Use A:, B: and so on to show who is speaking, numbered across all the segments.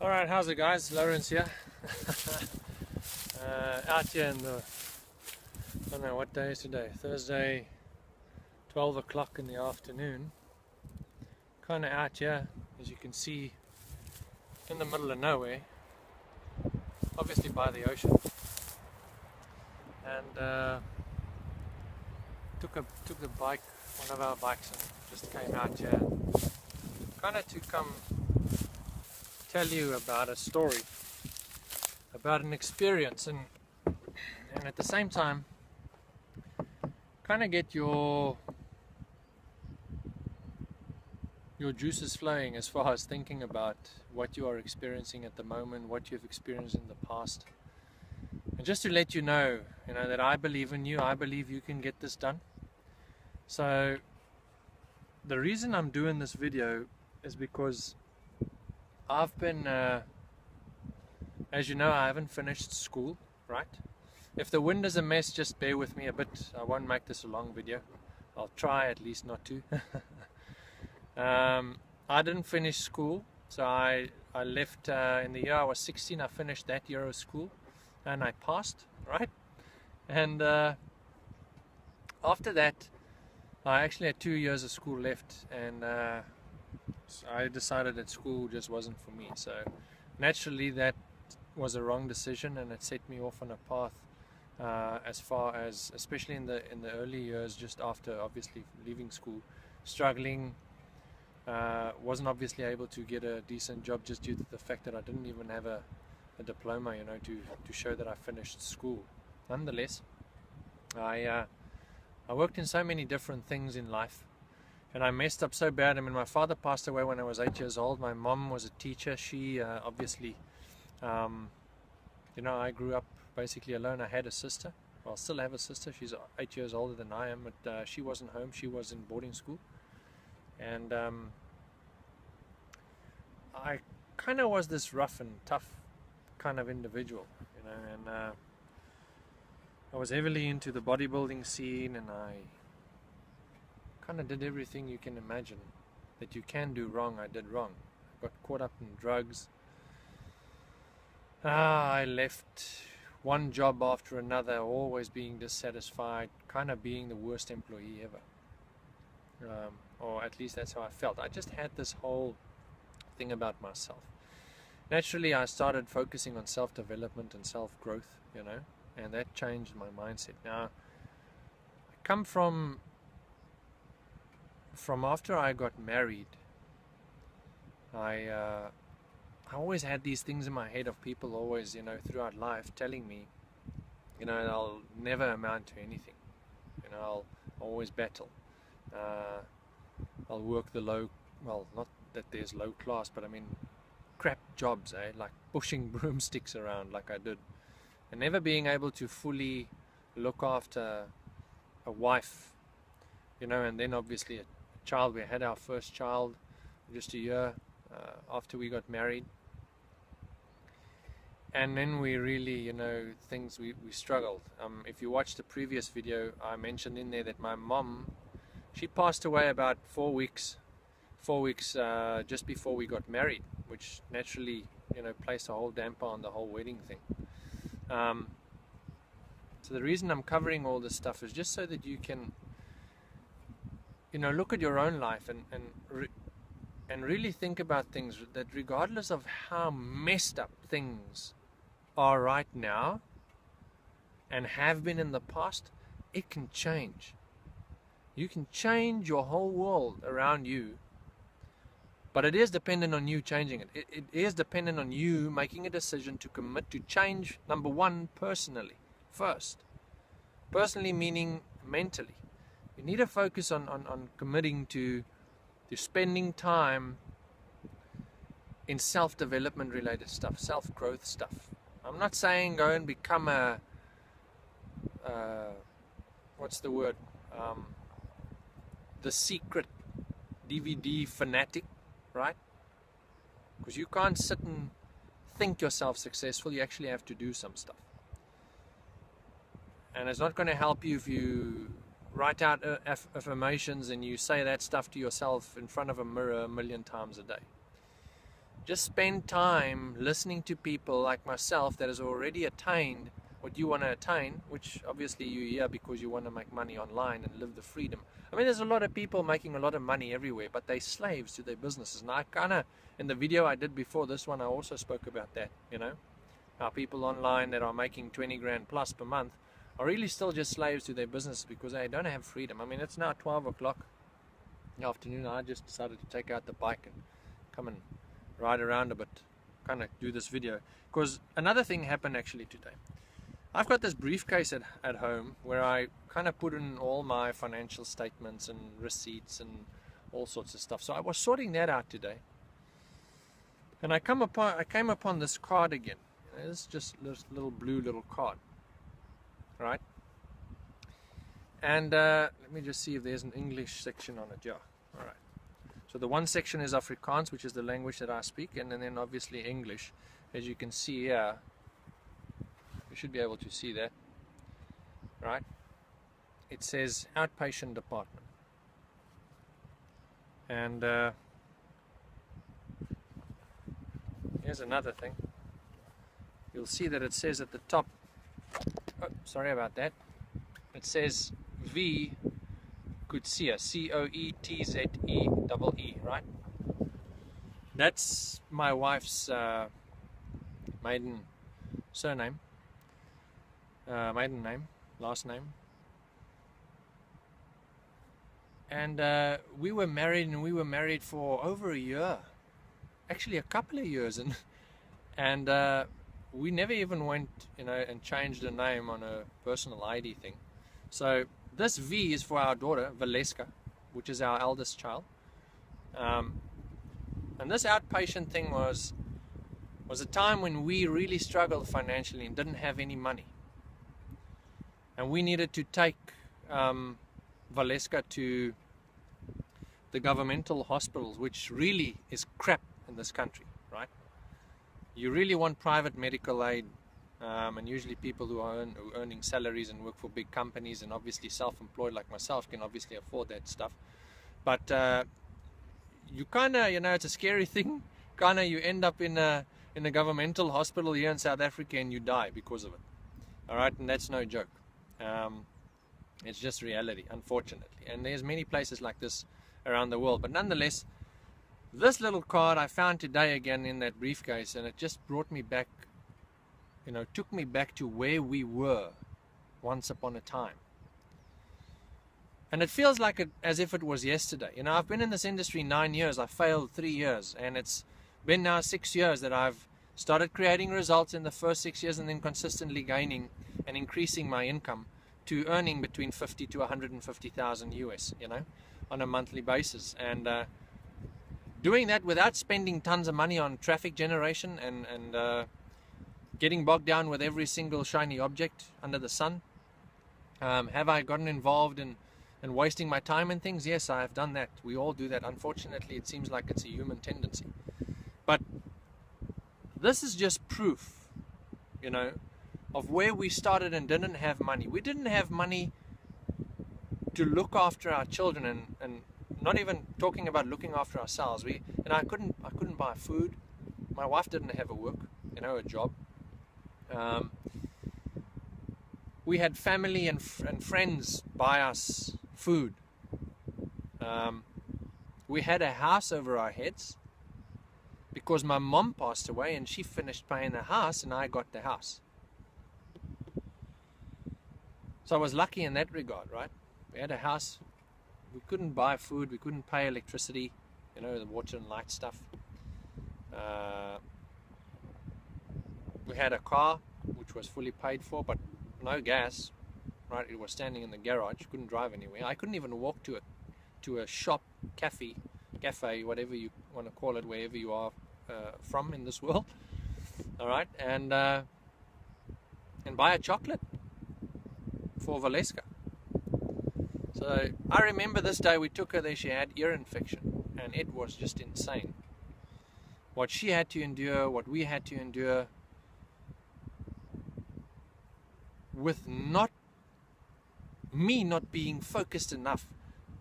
A: Alright, how's it guys? Lourens here. Out here in the, I don't know what day is today, Thursday, 12 o'clock in the afternoon. Kind of out here, as you can see, in the middle of nowhere, obviously by the ocean. And took the bike, one of our bikes, and just came out here kind of to come tell you about a story, about an experience, and at the same time kind of get your juices flowing as far as thinking about what you are experiencing at the moment, what you've experienced in the past, and just to let you know, that I believe in you. I believe you can get this done. So the reason I'm doing this video is because I've been, as you know, I haven't finished school, right? If the wind is a mess, just bear with me a bit. I won't make this a long video. I'll try at least not to. I didn't finish school, so I left in the year I was 16. I finished that year of school and I passed, right? And after that, I actually had 2 years of school left, and so I decided that school just wasn't for me. So naturally that was a wrong decision, and it set me off on a path as far as, especially in the early years just after obviously leaving school, struggling, wasn't obviously able to get a decent job just due to the fact that I didn't even have a diploma, to show that I finished school. Nonetheless, I worked in so many different things in life, and I messed up so bad. I mean, my father passed away when I was 8 years old. My mom was a teacher. She obviously, I grew up basically alone. I had a sister. Well, I still have a sister. She's 8 years older than I am, but she wasn't home. She was in boarding school. And I kind of was this rough and tough kind of individual, and I was heavily into the bodybuilding scene, and I kind of did everything you can imagine that you can do wrong. I did wrong. I got caught up in drugs. I left one job after another, always being dissatisfied, kind of being the worst employee ever. Or at least that's how I felt. I just had this whole thing about myself. Naturally, I started focusing on self-development and self-growth, and that changed my mindset. Now, I come from after I got married. I always had these things in my head of people always, throughout life telling me, I'll never amount to anything. I'll always battle. I'll work the low, well, not that there's low class, but I mean crap jobs, like pushing broomsticks around like I did, and never being able to fully look after a wife, and then obviously a child. We had our first child just a year after we got married, and then we really, we struggled. If you watched the previous video, I mentioned in there that my mom, she passed away about 4 weeks just before we got married, which naturally, placed a whole damper on the whole wedding thing. So the reason I'm covering all this stuff is just so that you can, look at your own life and really think about things, that regardless of how messed up things are right now and have been in the past, it can change. You can change your whole world around you, but it is dependent on you changing it. It is dependent on you making a decision to commit to change, number one, personally, first. Personally meaning mentally. You need to focus on committing to spending time in self-development related stuff, self-growth stuff. I'm not saying go and become the secret DVD fanatic, right? Because you can't sit and think yourself successful. You actually have to do some stuff. And it's not going to help you if you write out affirmations and you say that stuff to yourself in front of a mirror a million times a day. just spend time listening to people like myself that has already attained what you want to attain, which obviously you're here because you want to make money online and live the freedom. I mean, there's a lot of people making a lot of money everywhere, but they're slaves to their businesses. And I kind of, in the video I did before this one, I also spoke about that, you know, how people online that are making 20 grand plus per month are really still just slaves to their business because they don't have freedom. I mean, it's now 12 o'clock in the afternoon. I just decided to take out the bike and come and ride around a bit, kind of do this video. Because another thing happened actually today. I've got this briefcase at home where I kind of put in all my financial statements and receipts and all sorts of stuff. So I was sorting that out today. And I came upon this card again. It's just this little blue little card. Right? And let me just see if there's an English section on it. Yeah. All right. So the one section is Afrikaans, which is the language that I speak, and then obviously English. As you can see here, you should be able to see that, right? It says outpatient department. And here's another thing. You'll see that it says at the top, oh, sorry about that, it says V Coetzee, C-O-E-T-Z-E-E-E, right? That's my wife's maiden surname, maiden name, last name. And we were married for over a year, actually a couple of years, and we never even went, you know, and changed the name on a personal ID thing. So this V is for our daughter, Valeska, which is our eldest child. And this outpatient thing was a time when we really struggled financially and didn't have any money. And we needed to take Valeska to the governmental hospitals, which really is crap in this country, right? You really want private medical aid, and usually people who are earning salaries and work for big companies and obviously self-employed like myself can obviously afford that stuff. But you kind of, you know, it's a scary thing. Kind of, you end up in a governmental hospital here in South Africa and you die because of it. All right, and that's no joke. It's just reality, unfortunately. And there's many places like this around the world. But nonetheless, this little card I found today again in that briefcase, and it just brought me back, you know, took me back to where we were once upon a time. And it feels like as if it was yesterday. You know, I've been in this industry 9 years. I failed 3 years. And it's been now 6 years that I've started creating results in the first 6 years and then consistently gaining and increasing my income to earning between 50 to 150,000 US, you know, on a monthly basis. And doing that without spending tons of money on traffic generation and getting bogged down with every single shiny object under the sun. Have I gotten involved in wasting my time and things? Yes, I have done that. We all do that. Unfortunately, it seems like it's a human tendency. But this is just proof, you know, of where we started and didn't have money. We didn't have money to look after our children, and not even talking about looking after ourselves. I couldn't buy food. My wife didn't have a work, you know, a job. We had family and friends buy us food. We had a house over our heads because my mom passed away and she finished paying the house and I got the house. So I was lucky in that regard, right? We had a house. We couldn't buy food. We couldn't pay electricity, you know, the water and light stuff. We had a car which was fully paid for, but no gas, right? It was standing in the garage. Couldn't drive anywhere. I couldn't even walk to a shop, cafe, whatever you want to call it, wherever you are from in this world. All right, and buy a chocolate for Valeska. So I remember this day we took her there. She had ear infection, and it was just insane. What she had to endure, what we had to endure, with me not being focused enough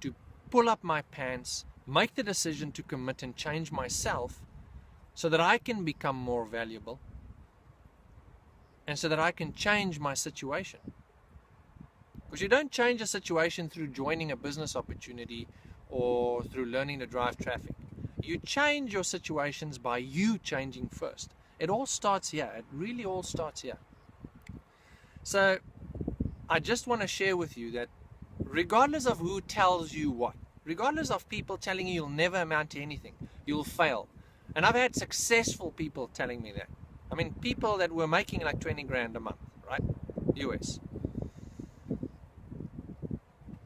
A: to pull up my pants, make the decision to commit and change myself so that I can become more valuable and so that I can change my situation. Because you don't change a situation through joining a business opportunity or through learning to drive traffic. You change your situations by you changing first. It all starts here. It really all starts here. So I just want to share with you that regardless of who tells you what, regardless of people telling you you'll never amount to anything, you'll fail. And I've had successful people telling me that. I mean, people that were making like 20 grand a month, right? US.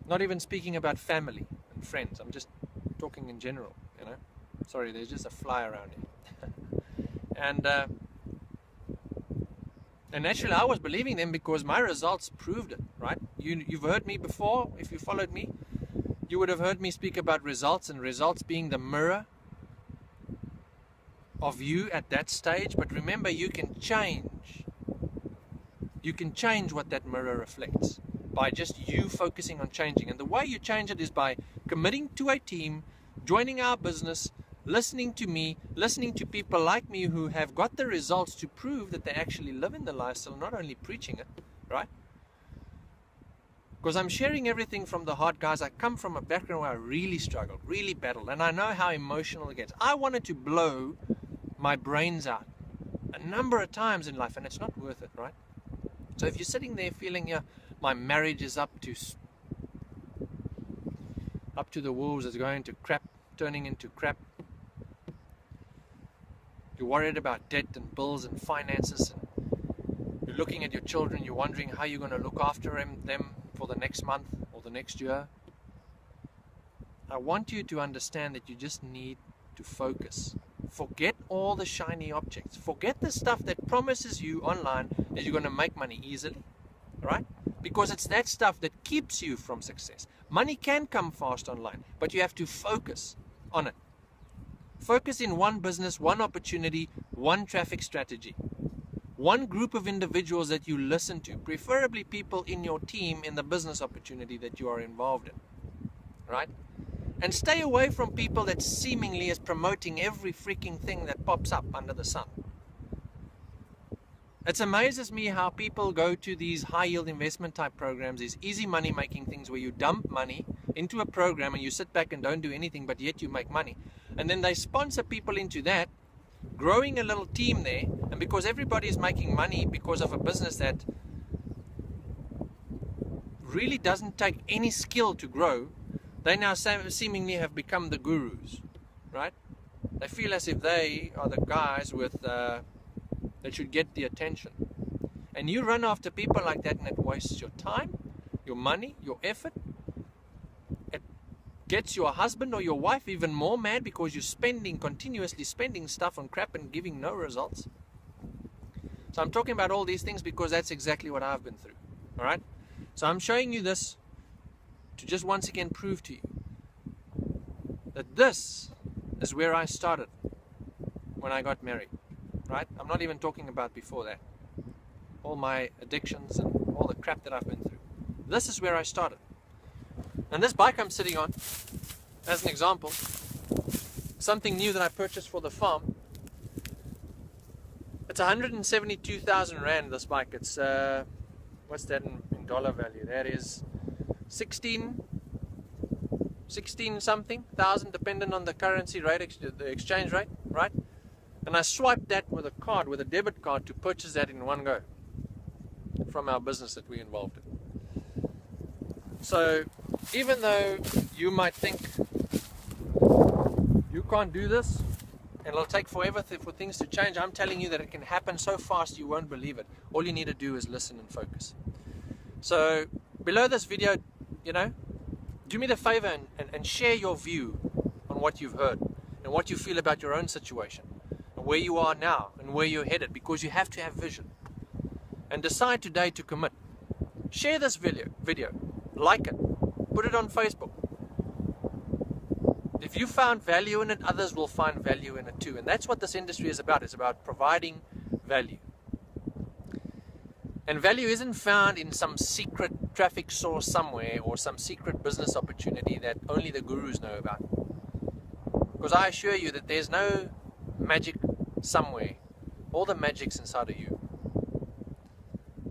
A: Not even speaking about family and friends. I'm just talking in general, you know. Sorry, there's just a fly around here. And naturally, I was believing them because my results proved it, right? You've heard me before. If you followed me, you would have heard me speak about results, and results being the mirror of you at that stage. But remember, you can change. You can change what that mirror reflects by just you focusing on changing. And the way you change it is by committing to a team, joining our business, listening to me, listening to people like me who have got the results to prove that they actually live in the lifestyle, not only preaching it, right? Because I'm sharing everything from the heart, guys. I come from a background where I really struggled, really battled, and I know how emotional it gets. I wanted to blow my brains out a number of times in life, and it's not worth it, right? So if you're sitting there feeling, yeah, my marriage is up to the wolves, it's going to crap, turning into crap. You're worried about debt and bills and finances, and you're looking at your children, you're wondering how you're going to look after them for the next month or the next year. I want you to understand that you just need to focus. Forget all the shiny objects. Forget the stuff that promises you online that you're going to make money easily, right? Because it's that stuff that keeps you from success. Money can come fast online, but you have to focus on it. Focus in one business, one opportunity, one traffic strategy. One group of individuals that you listen to, preferably people in your team in the business opportunity that you are involved in, right? And stay away from people that seemingly is promoting every freaking thing that pops up under the sun. It amazes me how people go to these high yield investment type programs, these easy money making things where you dump money into a program and you sit back and don't do anything, but yet you make money. And then they sponsor people into that, growing a little team there, and because everybody is making money because of a business that really doesn't take any skill to grow, they now seemingly have become the gurus, right? They feel as if they are the guys with that should get the attention. And you run after people like that, and it wastes your time, your money, your effort. It gets your husband or your wife even more mad because you're continuously spending stuff on crap and giving no results. So I'm talking about all these things because that's exactly what I've been through. All right? So I'm showing you this to just once again prove to you that this is where I started when I got married. Right? I'm not even talking about before that. All my addictions and all the crap that I've been through. This is where I started. And this bike I'm sitting on, as an example, something new that I purchased for the farm. It's 172,000 Rand, this bike. It's, what's that in dollar value? That is 16 something thousand, depending on the currency rate, the exchange rate, right? And I swiped that with a card, with a debit card, to purchase that in one go from our business that we're involved in. So even though you might think you can't do this and it'll take forever for things to change, I'm telling you that it can happen so fast you won't believe it. All you need to do is listen and focus. So below this video, do me the favor and share your view on what you've heard and what you feel about your own situation, where you are now and where you're headed, because you have to have vision. And decide today to commit. Share this video, like it, put it on Facebook. If you found value in it, others will find value in it too. And that's what this industry is about. It's about providing value. And value isn't found in some secret traffic source somewhere or some secret business opportunity that only the gurus know about. Because I assure you that there's no magic somewhere. All the magic's inside of you.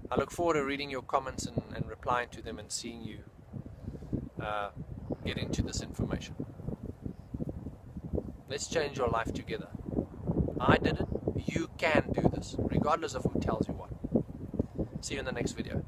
A: I look forward to reading your comments and replying to them and seeing you get into this information. Let's change your life together. I did it. You can do this, regardless of who tells you what. See you in the next video.